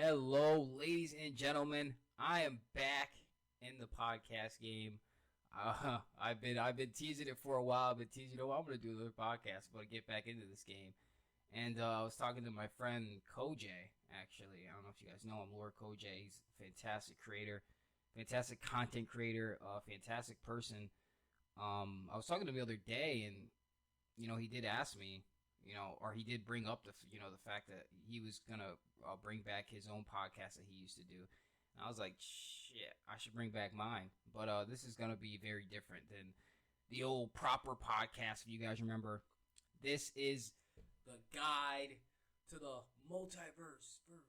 Hello, ladies and gentlemen. I am back in the podcast game. I've been teasing it for a while. I've been teasing, I'm gonna do another podcast. I'm gonna get back into this game. And I was talking to my friend Koj. Actually, I don't know if you guys know him, Lord Koj. He's a fantastic creator, fantastic content creator, fantastic person. I was talking to him the other day, and he did ask me, or he did bring up the fact that he was gonna bring back his own podcast that he used to do. And I was like, shit, I should bring back mine. But this is gonna be very different than the old proper podcast. If you guys remember, this is the guide to the multiverse. And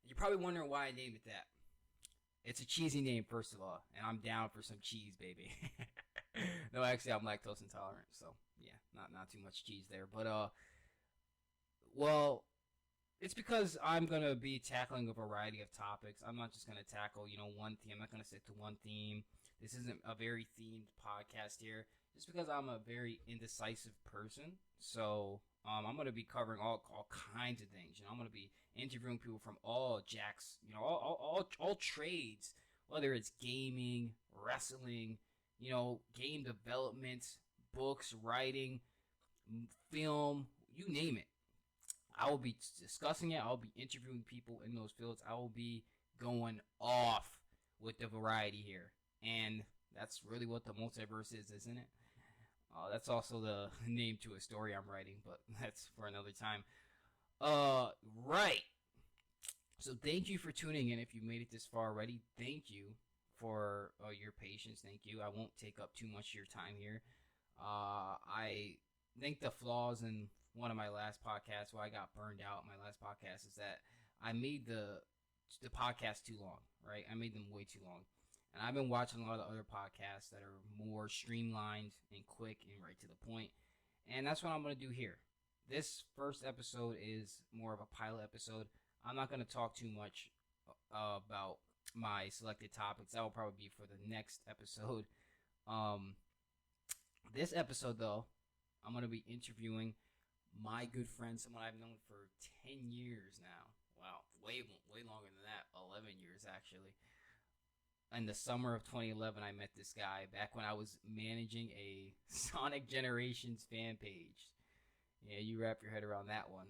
you're probably wondering why I named it that. It's a cheesy name, first of all, and I'm down for some cheese, baby. No, actually, I'm lactose intolerant, so yeah, not too much cheese there. But well, it's because I'm gonna be tackling a variety of topics. I'm not just gonna tackle one theme. I'm not gonna stick to one theme. This isn't a very themed podcast here, just because I'm a very indecisive person. So I'm gonna be covering all kinds of things. I'm gonna be interviewing people from all jacks, all trades, whether it's gaming, wrestling, game development, books, writing, film, you name it. I will be discussing it. I'll be interviewing people in those fields. I will be going off with the variety here. And that's really what the multiverse is, isn't it? That's also the name to a story I'm writing, but that's for another time. Right. So thank you for tuning in. If you made it this far already, thank you for your patience. Thank you. I won't take up too much of your time here. I think the flaws in one of my last podcasts, where I got burned out in my last podcast, is that I made the podcast too long, right? I made them way too long. And I've been watching a lot of other podcasts that are more streamlined and quick and right to the point. And that's what I'm going to do here. This first episode is more of a pilot episode. I'm not going to talk too much about my selected topics. That will probably be for the next episode. This episode, though, I'm going to be interviewing my good friend, someone I've known for 10 years now. Wow, way longer than that. 11 years, actually. In the summer of 2011, I met this guy back when I was managing a Sonic Generations fan page. Yeah, you wrap your head around that one.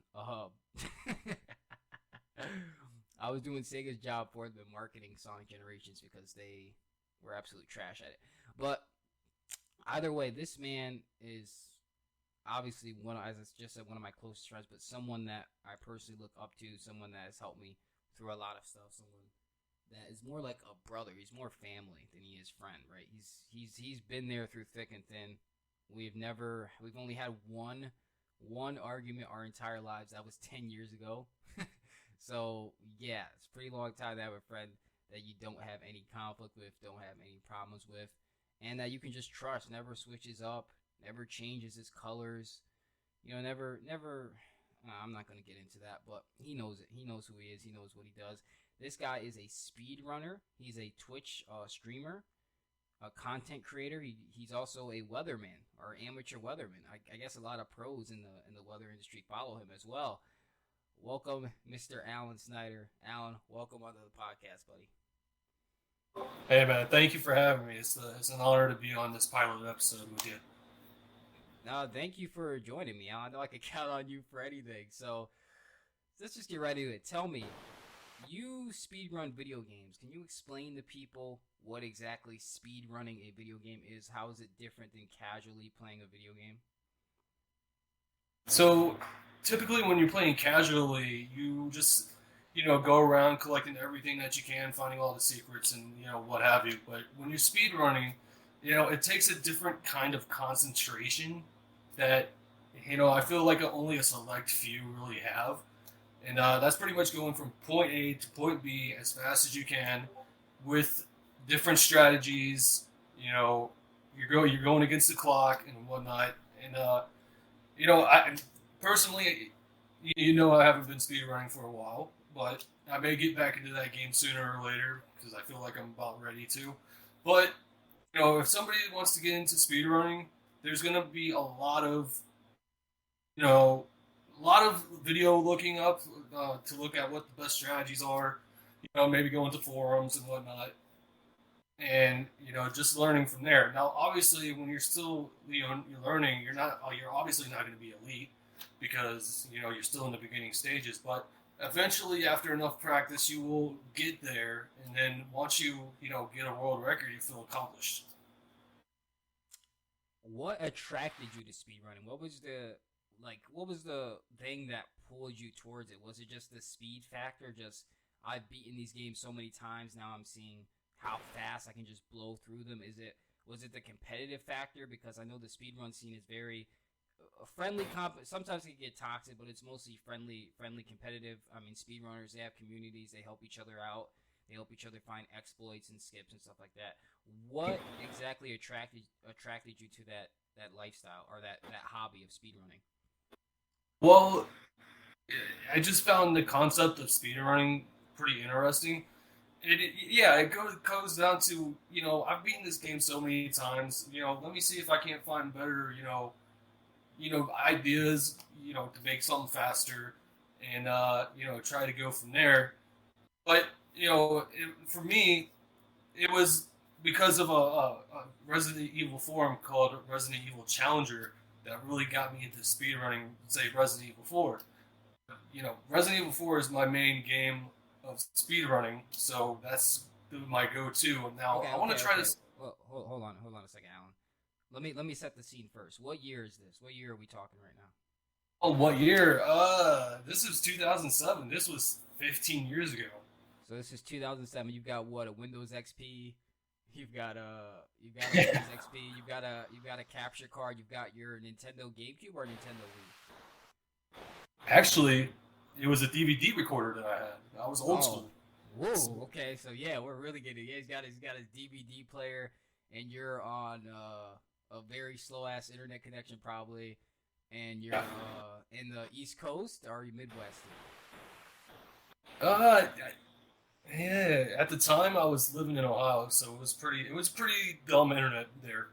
I was doing Sega's job for them marketing Sonic Generations because they were absolute trash at it. But either way, this man is obviously as I just said, one of my closest friends, but someone that I personally look up to, someone that has helped me through a lot of stuff, someone that is more like a brother. He's more family than he is friend, right? He's been there through thick and thin. We've only had one argument our entire lives. That was 10 years ago. So yeah, it's a pretty long time to have a friend that you don't have any conflict with, don't have any problems with, and that you can just trust. Never switches up, never changes his colors. Never. I'm not gonna get into that, but he knows it. He knows who he is. He knows what he does. This guy is a speedrunner. He's a Twitch streamer, a content creator. He's also a weatherman or amateur weatherman. I guess a lot of pros in the weather industry follow him as well. Welcome, Mr. Alan Snyder. Alan, welcome onto the podcast, buddy. Hey man, thank you for having me. It's an honor to be on this pilot episode with you. No, thank you for joining me, Alan. I know I can count on you for anything. So let's just get right into it. Tell me, you speedrun video games. Can you explain to people what exactly speedrunning a video game is? How is it different than casually playing a video game? So typically when you're playing casually, you just go around collecting everything that you can, finding all the secrets and what have you. But when you're speedrunning, it takes a different kind of concentration that I feel like only a select few really have. And that's pretty much going from point A to point B as fast as you can with different strategies. You're going against the clock and whatnot. And I personally, I haven't been speedrunning for a while, but I may get back into that game sooner or later because I feel like I'm about ready to. But if somebody wants to get into speedrunning, there's gonna be a lot of video looking up, to look at what the best strategies are. Maybe go into forums and whatnot, and just learning from there. Now, obviously, when you're still you're learning, you're obviously not going to be elite because you're still in the beginning stages. But eventually, after enough practice, you will get there, and then once you get a world record, you feel accomplished. What attracted you to speedrunning? What was the thing that pulled you towards it? Was it just the speed factor? Just I've beaten these games so many times now I'm seeing how fast I can just blow through them. Was it the competitive factor? Because I know the speedrun scene is very friendly sometimes it can get toxic, but it's mostly friendly competitive. I mean, speedrunners, they have communities, they help each other out. They help each other find exploits and skips and stuff like that. What exactly attracted you to that lifestyle or that hobby of speedrunning? Well, I just found the concept of speedrunning pretty interesting. It goes down to I've beaten this game so many times. Let me see if I can't find better ideas to make something faster, and try to go from there. But for me, it was because of a Resident Evil forum called Resident Evil Challenger that really got me into speedrunning. Say Resident Evil 4. Resident Evil 4 is my main game of speedrunning, so that's my go-to. Now I want to try this. Well, hold on a second, Alan. Let me set the scene first. What year is this? What year are we talking right now? Oh, what year? This is 2007. This was 15 years ago. So this is 2007. You've got what, a Windows XP? You've got a Windows XP. You've got a capture card. You've got your Nintendo GameCube or Nintendo Wii. Actually, it was a DVD recorder that I had. I was old school. Whoa. Okay. So yeah, we're really getting. Yeah, he's got his DVD player, and you're on a very slow ass internet connection probably, and you're in the East Coast or are you Midwest? Yeah. At the time, I was living in Ohio, so it was pretty dumb internet there.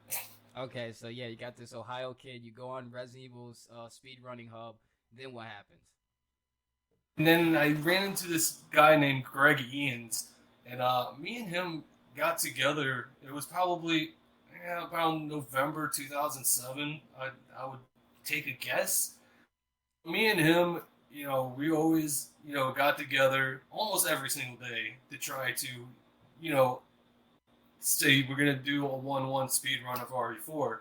Okay, so yeah, you got this Ohio kid. You go on Resident Evil's speedrunning hub. Then what happens? And then I ran into this guy named Greg Ians, and me and him got together. It was probably around November 2007. I would take a guess. Me and him, we always, got together almost every single day to try to, say we're gonna do a 1-1 speed run of RE4.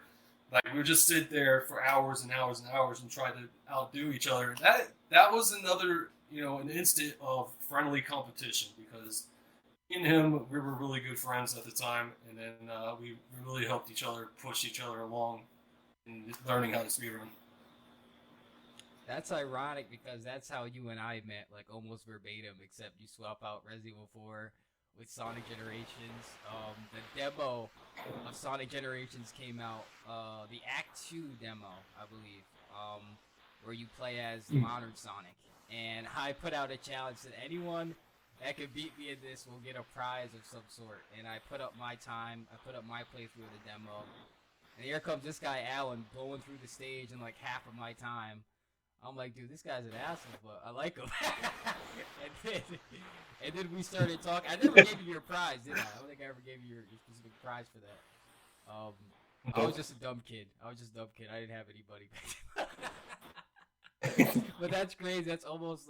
Like we would just sit there for hours and hours and hours and try to outdo each other. That was another, an instant of friendly competition because me and him, we were really good friends at the time, and then we really helped each other, push each other along in learning how to speedrun. That's ironic because that's how you and I met, like almost verbatim, except you swap out Resident Evil 4 with Sonic Generations. The demo of Sonic Generations came out, the Act 2 demo, I believe, where you play as modern Sonic. And I put out a challenge that anyone that could beat me in this will get a prize of some sort. And I put up my time, I put up my playthrough of the demo. And here comes this guy, Alan, blowing through the stage in like half of my time. I'm like, dude, this guy's an asshole, but I like him. and then we started talking. I never gave you your prize, did I? I don't think I ever gave you your specific prize for that. I was just a dumb kid. I I didn't have anybody back. But that's crazy. That's almost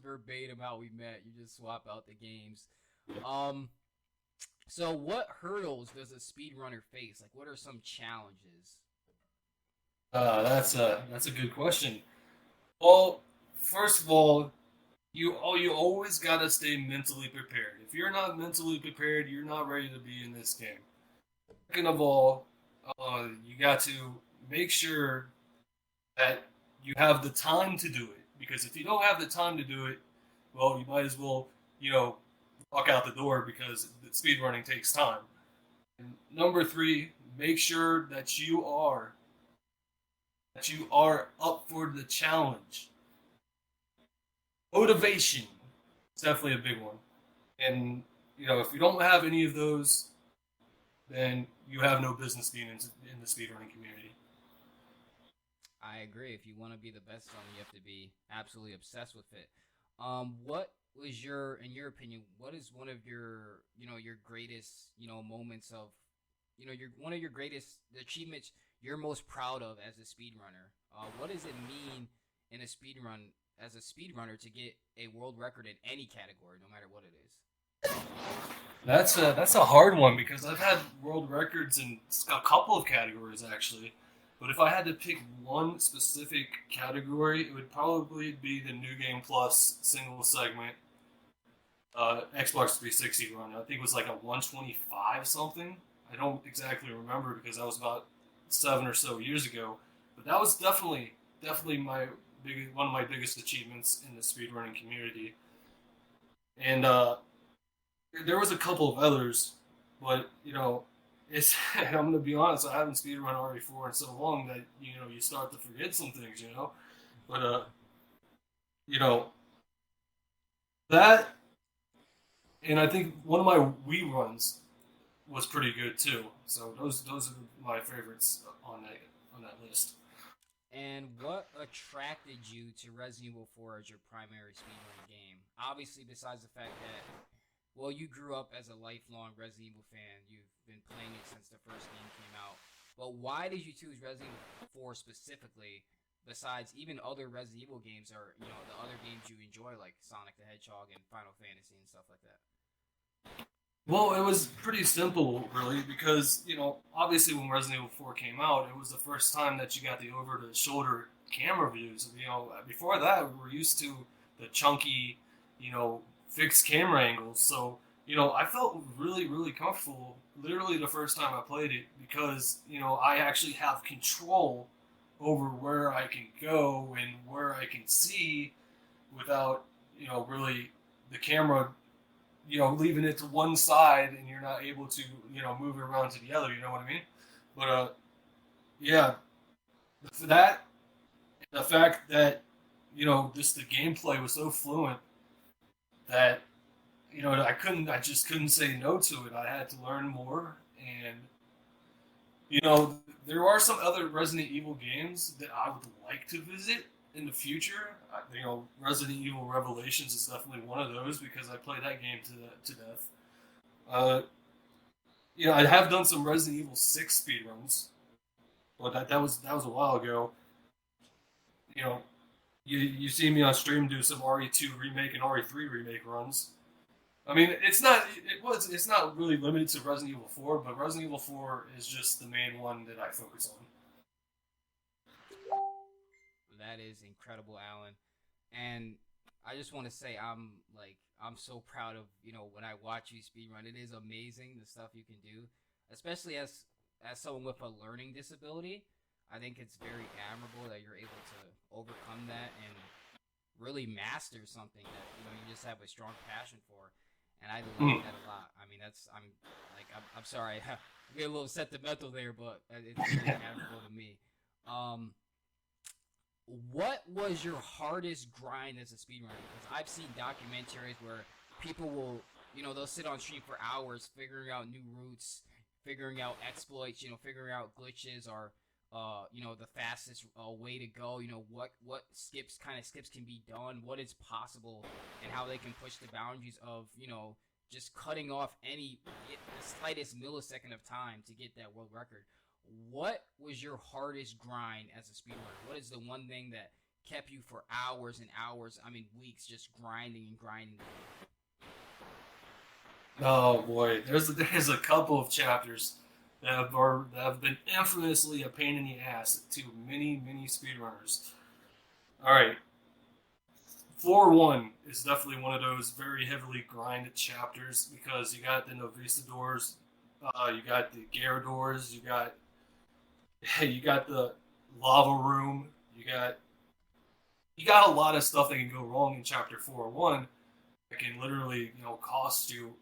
verbatim how we met. You just swap out the games. So what hurdles does a speedrunner face? Like, what are some challenges? That's a good question. Well, first of all, you always gotta stay mentally prepared. If you're not mentally prepared, you're not ready to be in this game. Second of all, you got to make sure that you have the time to do it. Because if you don't have the time to do it, well, you might as well, walk out the door because speedrunning takes time. And number 3, make sure that you are up for the challenge. Motivation is definitely a big one. And, if you don't have any of those, then you have no business being in the speedrunning community. I agree. If you want to be the best one, you have to be absolutely obsessed with it. What was your, in your opinion, what is one of your, your greatest, moments of, your one of your greatest achievements you're most proud of as a speedrunner? What does it mean in a speedrun as a speedrunner to get a world record in any category, no matter what it is? That's a hard one because I've had world records in a couple of categories actually. But if I had to pick one specific category, it would probably be the New Game Plus single segment Xbox 360 run. I think it was like a 125 something. I don't exactly remember because that was about 7 or so years ago. But that was definitely one of my biggest achievements in the speedrunning community. And there was a couple of others, but it's I'm gonna be honest. I haven't speedrun RE4 in so long that you start to forget some things. But you know that, and I think one of my Wii runs was pretty good too. So those are my favorites on that list. And what attracted you to Resident Evil 4 as your primary speedrun game? Obviously, besides the fact that, well, you grew up as a lifelong Resident Evil fan. You've been playing it since the first game came out. But why did you choose Resident Evil 4 specifically, besides even other Resident Evil games or, the other games you enjoy, like Sonic the Hedgehog and Final Fantasy and stuff like that? Well, it was pretty simple, really, because obviously when Resident Evil 4 came out, it was the first time that you got the over-the-shoulder camera views. Before that, we were used to the chunky, fixed camera angles. So, I felt really, really comfortable. Literally, the first time I played it, because I actually have control over where I can go and where I can see without, really the camera leaving it to one side and you're not able to, move it around to the other, you know what I mean? But, yeah, for that, the fact that, just the gameplay was so fluent that, I just couldn't say no to it. I had to learn more. And, there are some other Resident Evil games that I would like to visit in the future. Resident Evil Revelations is definitely one of those because I played that game to death. Uh, I have done some Resident Evil 6 speedruns, but that was a while ago. You know, you see me on stream do some RE2 remake and RE3 remake runs. I mean, it's not really limited to Resident Evil 4, but Resident Evil 4 is just the main one that I focus on. That is incredible, Alan. And I just want to say I'm so proud of, when I watch you speedrun. It is amazing the stuff you can do, especially as someone with a learning disability. I think it's very admirable that you're able to overcome that and really master something that you just have a strong passion for. And I like that a lot. I mean, I'm sorry, I get a little sentimental there, but it's really admirable to me. What was your hardest grind as a speedrunner? Because I've seen documentaries where people will, they'll sit on stream for hours figuring out new routes, figuring out exploits, figuring out glitches or, the fastest way to go. What skips can be done, what is possible, and how they can push the boundaries of, just cutting off the slightest millisecond of time to get that world record. What was your hardest grind as a speedrunner? What is the one thing that kept you for hours and hours, weeks, just grinding and grinding? Oh boy, there's a couple of chapters that have been infamously a pain in the ass to many speedrunners. All right, 4-1 is definitely one of those very heavily grinded chapters because you got the Novista doors, you got the Gyarados, you got the lava room, you got a lot of stuff that can go wrong in chapter 4-1 that can literally cost you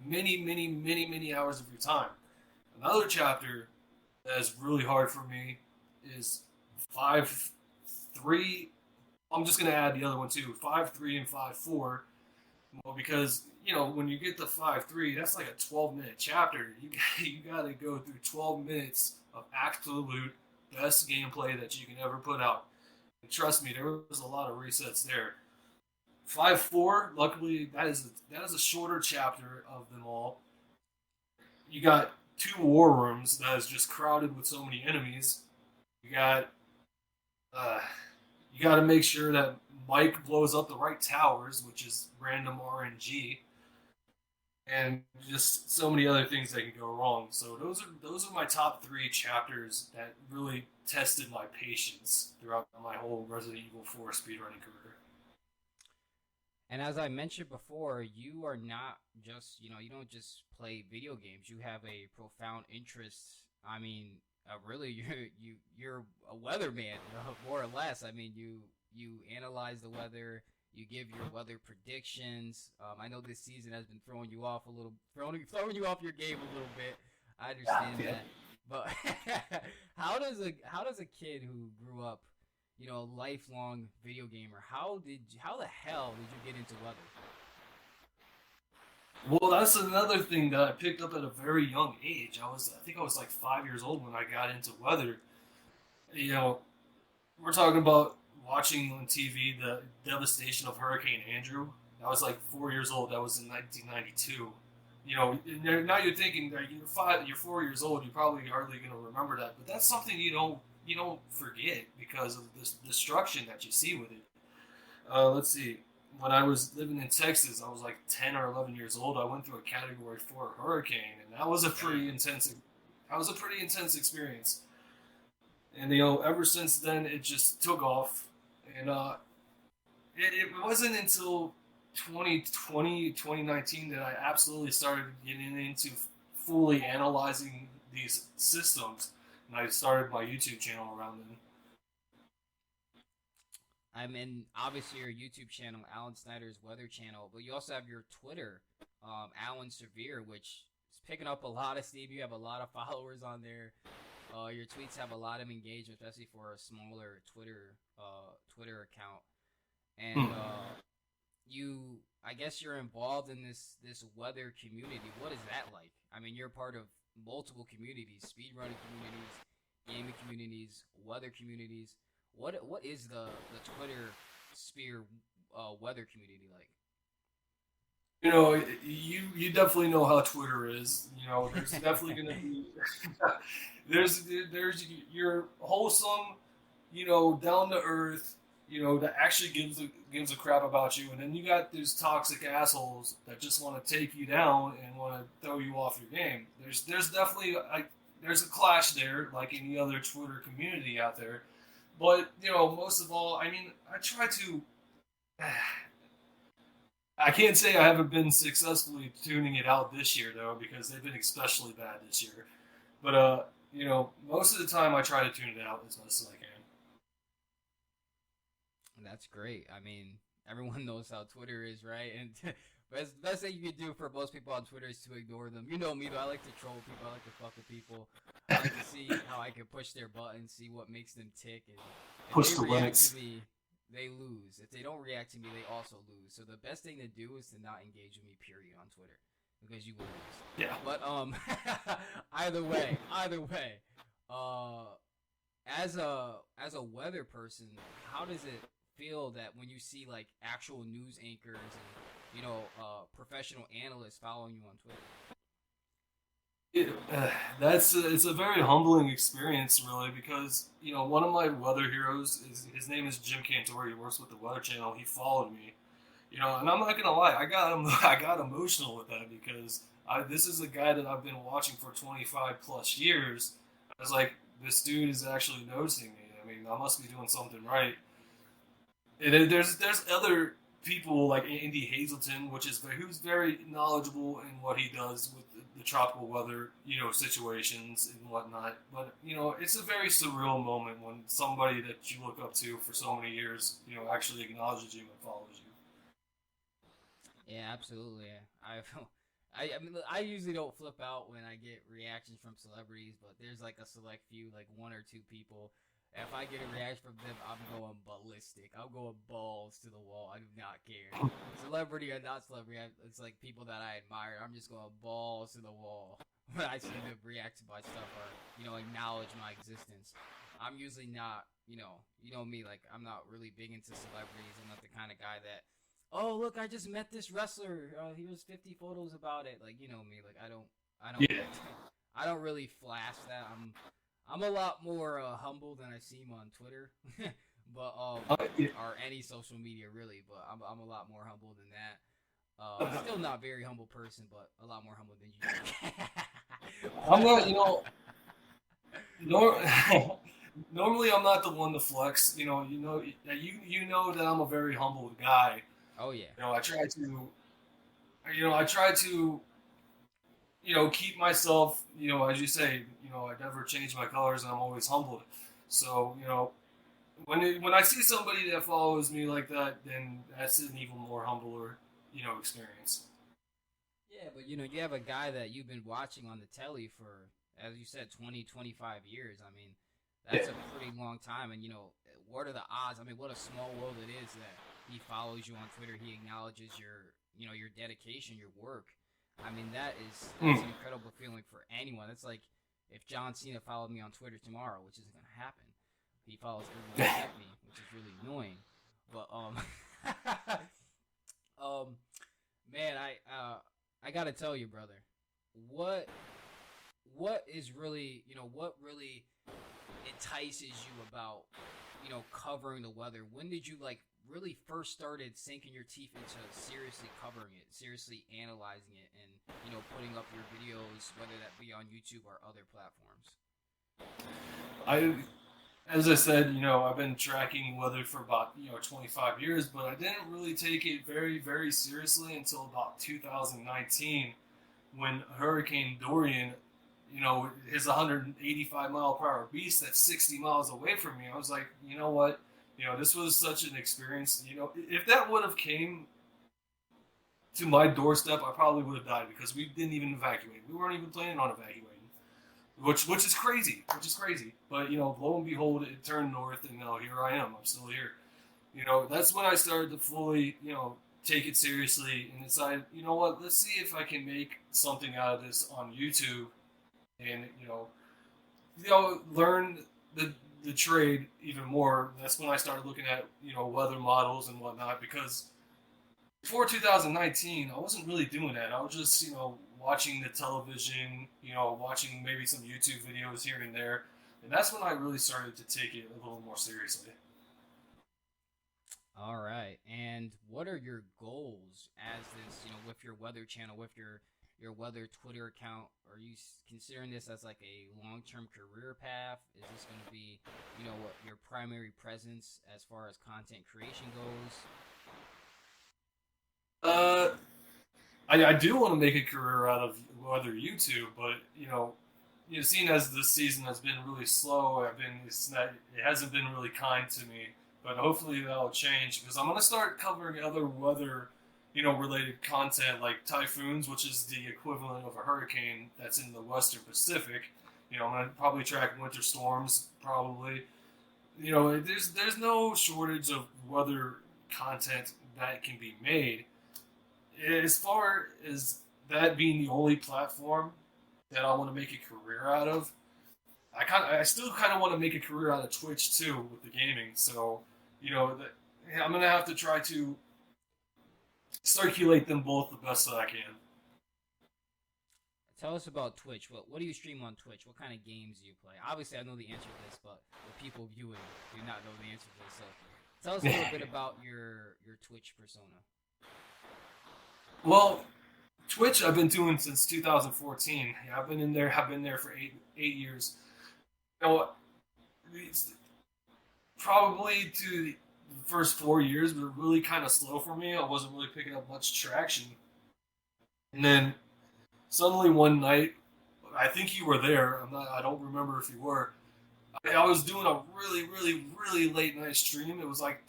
many hours of your time. Another chapter that is really hard for me is 5-3. I'm just gonna add the other one too, 5-3 and 5-4. Well, because when you get to 5-3, that's like a 12-minute chapter. You gotta go through 12 minutes of absolute best gameplay that you can ever put out. And trust me, there was a lot of resets there. 5-4. Luckily, that is a shorter chapter of them all. You got two war rooms that is just crowded with so many enemies. You got uh, you got to make sure that Mike blows up the right towers, which is random RNG, and just so many other things that can go wrong. So those are my top three chapters that really tested my patience throughout my whole Resident Evil 4 speedrunning career. And as I mentioned before, you are not just, you don't just play video games. You have a profound interest. I mean, really, you're a weatherman, more or less. I mean, you analyze the weather, you give your weather predictions. I know this season has been throwing you off a little, throwing you off your game a little bit. I understand Yeah. that, but how does a kid who grew up, a lifelong video gamer, how the hell did you get into weather? Well, that's another thing that I picked up at a very young age. I think I was like 5 years old when I got into weather. You know, we're talking about watching on TV the devastation of Hurricane Andrew. I was like 4 years old. That was in 1992. Now you're thinking that you're 4 years old. You're probably hardly going to remember that, but that's something you don't forget because of this destruction that you see with it. Let's see. When I was living in Texas, I was like 10 or 11 years old. I went through a Category 4 hurricane, and that was a pretty Damn. intense. That was a pretty intense experience. And ever since then, it just took off. And it wasn't until 2020, 2019 that I absolutely started getting into fully analyzing these systems, and I started my YouTube channel around then. I'm in obviously your YouTube channel, Alan Snyder's Weather Channel, but you also have your Twitter, Alan Severe, which is picking up a lot of steam. You have a lot of followers on there. Your tweets have a lot of engagement, especially for a smaller Twitter account. And Hmm. I guess you're involved in this weather community. What is that like? I mean, you're part of multiple communities, speedrunning communities, gaming communities, weather communities. What is the Twitter sphere weather community like? You definitely know how Twitter is. There's definitely going to be there's your wholesome, down to earth, that actually gives a crap about you, and then you got these toxic assholes that just want to take you down and want to throw you off your game. There's definitely there's a clash there, like any other Twitter community out there. But most of all, I mean, I try to. I can't say I haven't been successfully tuning it out this year though, because they've been especially bad this year. But most of the time I try to tune it out as much as I can. That's great. I mean, everyone knows how Twitter is, right? And best thing you can do for most people on Twitter is to ignore them. You know me, though. I like to troll people. I like to fuck with people. I like to see how I can push their buttons, see what makes them tick, and if Push they the react to limits. me, they lose. If they don't react to me, they also lose. So the best thing to do is to not engage with me, period, on Twitter, because you will lose. Yeah. But either way, uh, as a weather person, how does it feel that when you see like actual news anchors and professional analysts following you on Twitter? It, it's a very humbling experience, really, because one of my weather heroes is his name is Jim Cantori. He works with the Weather Channel. He followed me, and I'm not gonna lie, I got emotional with that because this is a guy that I've been watching for 25 plus years. I was like, this dude is actually noticing me. I mean, I must be doing something right. And then there's other people like Andy Hazelton, who's very knowledgeable in what he does with the tropical weather, situations and whatnot. But it's a very surreal moment when somebody that you look up to for so many years, actually acknowledges you and follows you. Yeah, absolutely. I I mean, I usually don't flip out when I get reactions from celebrities, but there's like a select few, like one or two people. If I get a reaction from them, I'm going ballistic. I'm going balls to the wall. I do not care. Celebrity or not celebrity, it's like people that I admire. I'm just going balls to the wall when I see them react to my stuff or acknowledge my existence. I'm usually not, you know me, like I'm not really big into celebrities. I'm not the kind of guy that, oh look, I just met this wrestler. Here's 50 photos about it. Like, you know me, like I don't, Yeah. I don't really flash that. I'm a lot more humble than I seem on Twitter, but Yeah. or any social media really. But I'm a lot more humble than that. Still not very humble person, but a lot more humble than you. I'm not, nor, normally I'm not the one to flex. You know that I'm a very humble guy. Oh yeah. I try to, I try to, keep myself, as you say, I never change my colors and I'm always humble. So, when I see somebody that follows me like that, then that's an even more humbler, experience. Yeah, but you have a guy that you've been watching on the telly for, as you said, 20, 25 years. I mean, Yeah. that's a pretty long time. And, what are the odds? I mean, what a small world it is that he follows you on Twitter. He acknowledges your dedication, your work. I mean, that's Mm. an incredible feeling for anyone. It's like if John Cena followed me on Twitter tomorrow, which isn't going to happen. He follows everyone except me, which is really annoying. But, um, man, I gotta tell you, brother, what what is really what really entices you about covering the weather? When did you like really first started sinking your teeth into seriously covering it, seriously analyzing it, and putting up your videos, whether that be on YouTube or other platforms? I, as I said, I've been tracking weather for about 25 years, but I didn't really take it very, very seriously until about 2019 when Hurricane Dorian, his 185-mile-per-hour beast that's 60 miles away from me. I was like, you know what? This was such an experience. If that would have came to my doorstep, I probably would have died because we didn't even evacuate. We weren't even planning on evacuating, which is crazy. Which is crazy. But lo and behold, it turned north, and now here I am. I'm still here. That's when I started to fully, take it seriously and decide, you know what? Let's see if I can make something out of this on YouTube, and learn the trade even more. That's when I started looking at weather models and whatnot because before 2019, I wasn't really doing that. I was just, watching the television, watching maybe some YouTube videos here and there. And that's when I really started to take it a little more seriously. All right. And what are your goals as this, with your weather channel, with your weather Twitter account? Are you considering this as like a long-term career path? Is this going to be, what your primary presence as far as content creation goes? Uh, I do want to make a career out of other YouTube, but seeing as this season has been really slow, it hasn't been really kind to me. But hopefully that'll change because I'm gonna start covering other weather, related content like typhoons, which is the equivalent of a hurricane that's in the Western Pacific. I'm gonna probably track winter storms, probably. There's no shortage of weather content that can be made. As far as that being the only platform that I want to make a career out of, I still kind of want to make a career out of Twitch too with the gaming. So, I'm gonna have to try to circulate them both the best that I can. Tell us about Twitch. What do you stream on Twitch? What kind of games do you play? Obviously, I know the answer to this, but the people viewing do not know the answer to this. So, tell us a little bit about your Twitch persona. Well, Twitch I've been doing since 2014. Yeah, I've been in there. I've been there for eight years. You know what? Probably to the first 4 years were really kind of slow for me. I wasn't really picking up much traction. And then suddenly one night, I think you were there. I don't remember if you were. I was doing a really, really, really late night stream. It was like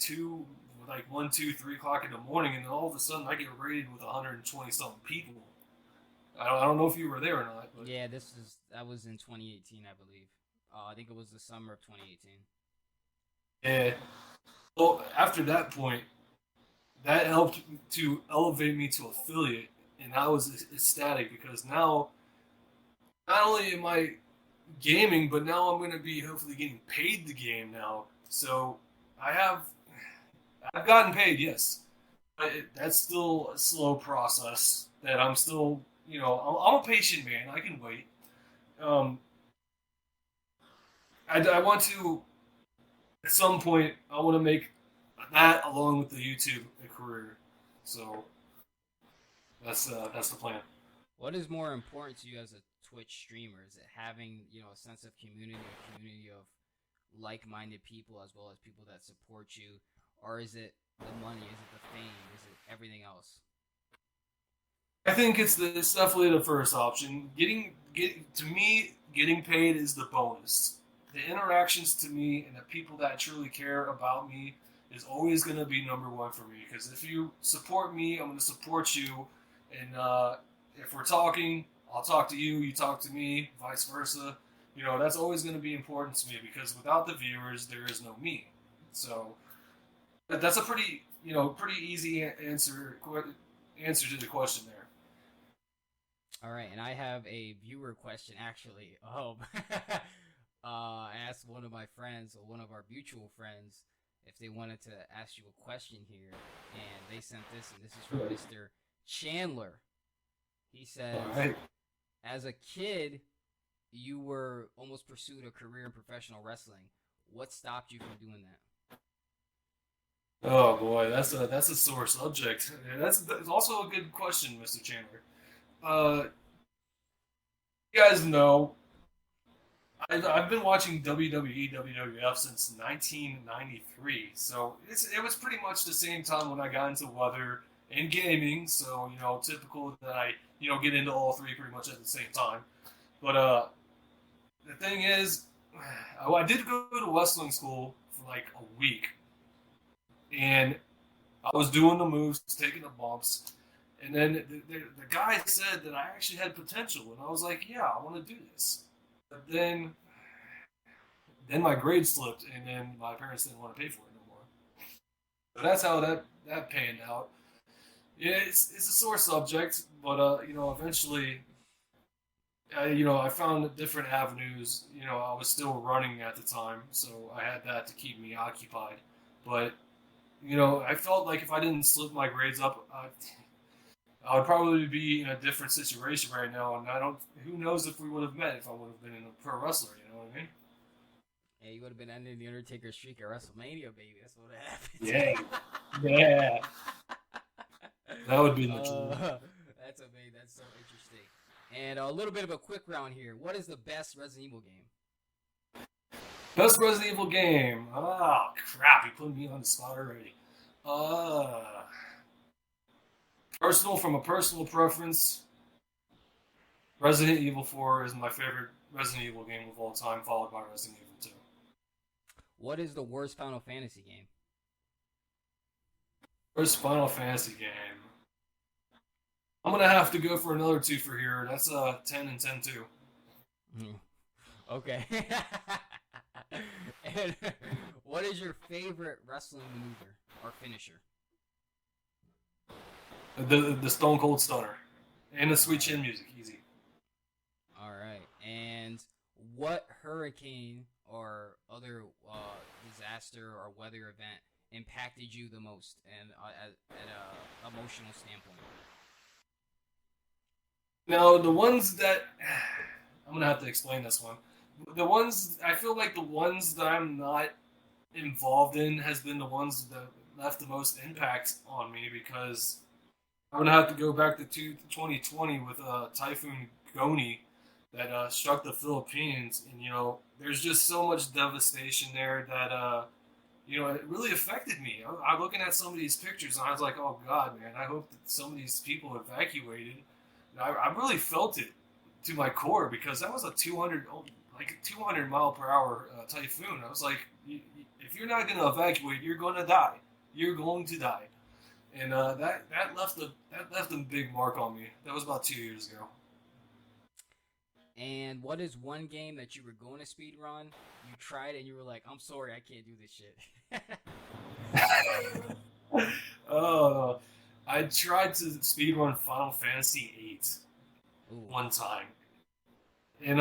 1, 2, 3 o'clock in the morning, and then all of a sudden I get raided with 120 something people. I don't know if you were there or not. But Yeah, that was in 2018, I believe. I think it was the summer of 2018. yeah. Well, after that point, that helped to elevate me to affiliate, and I was ecstatic because now not only am I gaming, but now I'm going to be hopefully getting paid the game now. So I have I've gotten paid, yes. That's still a slow process. That I'm still, I'm a patient man. I can wait. Um, I want to at some point. I want to make that along with the YouTube a career. So that's the plan. What is more important to you as a Twitch streamer? Is it having, a sense of community, a community of like-minded people as well as people that support you, or is it the money? Is it the fame? Is it everything else? I think it's definitely the first option. To me, getting paid is the bonus. The interactions to me and the people that truly care about me is always going to be number one for me. Because if you support me, I'm going to support you, and if we're talking, I'll talk to you. You talk to me, vice versa. That's always going to be important to me because without the viewers, there is no me. So that's a pretty easy answer to the question there. All right, and I have a viewer question actually. I asked one of my friends, or one of our mutual friends, if they wanted to ask you a question here, and they sent this, and this is from Mr. Chandler. He says, All right. as a kid, you were almost pursued a career in professional wrestling. What stopped you from doing that? Oh boy, that's a sore subject. And that's also a good question, Mr. Chandler. Uh, you guys know I've been watching WWE, WWF since 1993, so it was pretty much the same time when I got into weather and gaming. So typical that I get into all three pretty much at the same time. But the thing is, I did go to wrestling school for like a week, and I was doing the moves, taking the bumps, and then the guy said that I actually had potential, and I was like, yeah, I want to do this. But then my grade slipped, and then my parents didn't want to pay for it no more. So that's how that panned out. Yeah, it's a sore subject, but eventually, I found different avenues. I was still running at the time, so I had that to keep me occupied. But I felt like if I didn't slip my grades up, I would probably be in a different situation right now, and I don't. Who knows if we would have met if I would have been a pro wrestler? You know what I mean? Hey, you would have been ending the Undertaker streak at WrestleMania, baby. That's what happened. Yeah, yeah. That would be the truth. That's amazing. That's so interesting. And a little bit of a quick round here. What is the best Resident Evil game? Best Resident Evil game. Oh crap! You put me on the spot already. From a personal preference, Resident Evil 4 is my favorite Resident Evil game of all time, followed by Resident Evil 2. What is the worst Final Fantasy game? First Final Fantasy game. I'm gonna have to go for another two for here. That's 10 and 10 too. Okay. And what is your favorite wrestling maneuver or finisher? The Stone Cold Stunner. And the Sweet Chin music, easy. All right. And what hurricane or other disaster or weather event impacted you the most and at a emotional standpoint? Now, the ones that I'm gonna have to explain this one. I feel like the ones that I'm not involved in has been the ones that left the most impact on me because I'm gonna have to go back to 2020 with Typhoon Goni that struck the Philippines, and there's just so much devastation there that it really affected me. I'm looking at some of these pictures, and I was like, oh God, man, I hope that some of these people evacuated. I really felt it to my core because that was a 200 mile per hour typhoon. I was like, if you're not going to evacuate, you're going to die. You're going to die. And that left a big mark on me. That was about 2 years ago. And what is one game that you were going to speedrun, you tried, and you were like, I'm sorry, I can't do this shit? I tried to speedrun Final Fantasy VIII one time. And,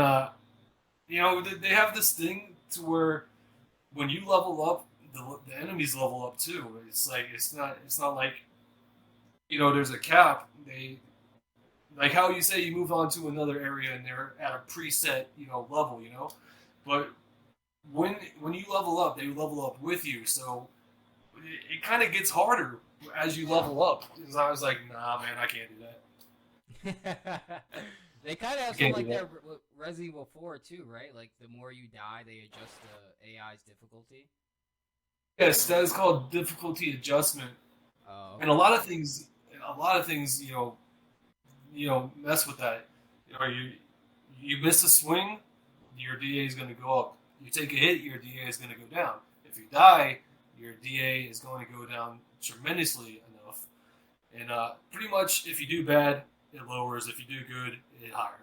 they have this thing to where when you level up, the enemies level up too. It's like, it's not like there's a cap. They like how you say you move on to another area and they're at a preset, level, But when you level up, they level up with you. So it kind of gets harder as you level up. Because I was like, nah, man, I can't do that. They kind of have I something can't like do that that. with Resident Evil 4 too, right? Like the more you die, they adjust the AI's difficulty. Yes, that is called difficulty adjustment. Oh, And a lot of things, mess with that. You miss a swing, your DA is going to go up. You take a hit, your DA is going to go down. If you die, your DA is going to go down tremendously enough. And pretty much, if you do bad, it lowers. If you do good, it higher.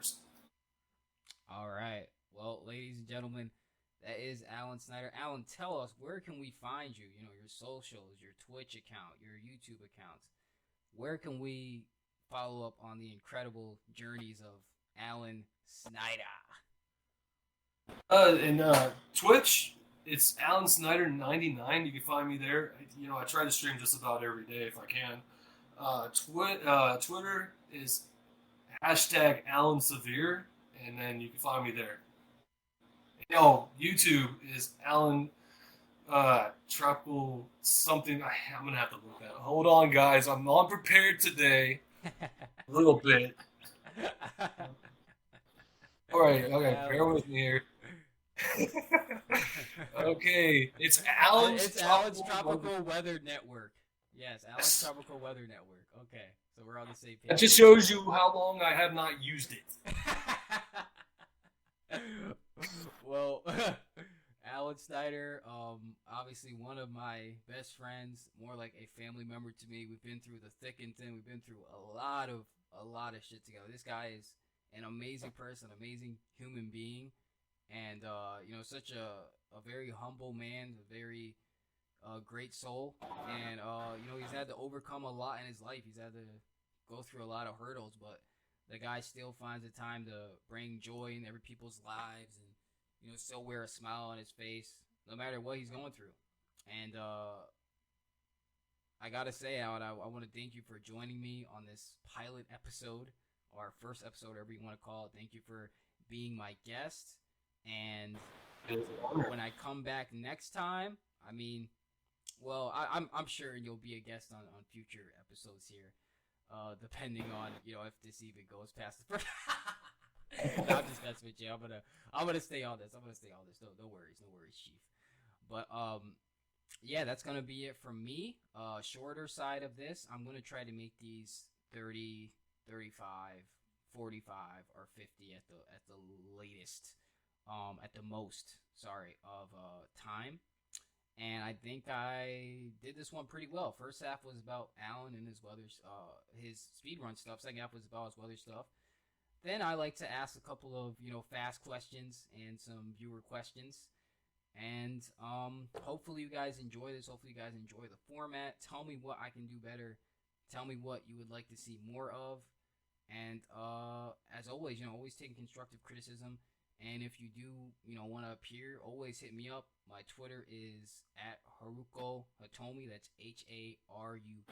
all right. Well, ladies and gentlemen, that is Alan Snyder. Alan, tell us, where can we find you? You know, your socials, your Twitch account, your YouTube accounts. Where can we follow up on the incredible journeys of Alan Snyder? And Twitch, it's Alan Snyder 99. You can find me there. I try to stream just about every day if I can. Twitter is hashtag Alan Severe, and then you can find me there. YouTube is Alan Tropical something. I'm gonna have to look at. Hold on, guys. I'm unprepared today. A little bit. All right. Okay. Bear with me here. Okay. It's Alan's Alan's Tropical Weather Network. Yes, Alan's Tropical Weather Network. Okay, so we're on the same page. That just shows you how long I have not used it. Well, Alan Snyder, obviously one of my best friends, more like a family member to me. We've been through the thick and thin. We've been through a lot of shit together. This guy is an amazing person, amazing human being, and such a very humble man, a very great soul, and he's had to overcome a lot in his life. He's had to go through a lot of hurdles, but the guy still finds the time to bring joy in every people's lives, and still wear a smile on his face no matter what he's going through. And I gotta say, Alan, I want to thank you for joining me on this pilot episode, or our first episode, whatever you want to call it. Thank you for being my guest. And when I come back next time, I mean, well, I'm sure you'll be a guest on future episodes here, depending on if this even goes past the first. No, I'm just messing with you. I'm gonna stay on this. No worries, Chief. But yeah, that's gonna be it from me. Shorter side of this, I'm gonna try to make these 30, 35, 45, or 50 at the latest, at the most. Sorry, of time. And I think I did this one pretty well. First half was about Alan and his weather, his speedrun stuff. Second half was about his weather stuff. Then I like to ask a couple of fast questions and some viewer questions. And hopefully you guys enjoy this. Hopefully you guys enjoy the format. Tell me what I can do better. Tell me what you would like to see more of. And as always, always taking constructive criticism. And if you do, want to appear, always hit me up. My Twitter is at Haruko Hitomi. That's HarukoHitomi.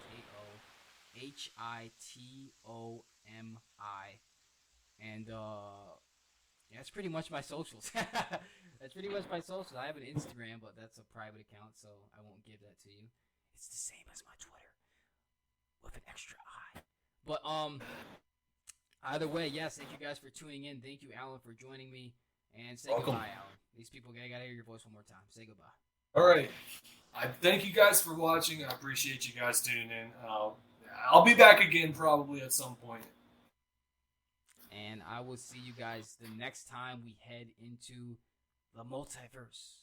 And yeah, that's pretty much my socials. That's pretty much my socials. I have an Instagram, but that's a private account, so I won't give that to you. It's the same as my Twitter, with an extra I. But either way, yes, thank you guys for tuning in. Thank you, Alan, for joining me. And say Welcome. Goodbye, Alan. These people gotta hear your voice one more time. Say goodbye. All right. I thank you guys for watching. I appreciate you guys tuning in. I'll be back again probably at some point. And I will see you guys the next time we head into the multiverse.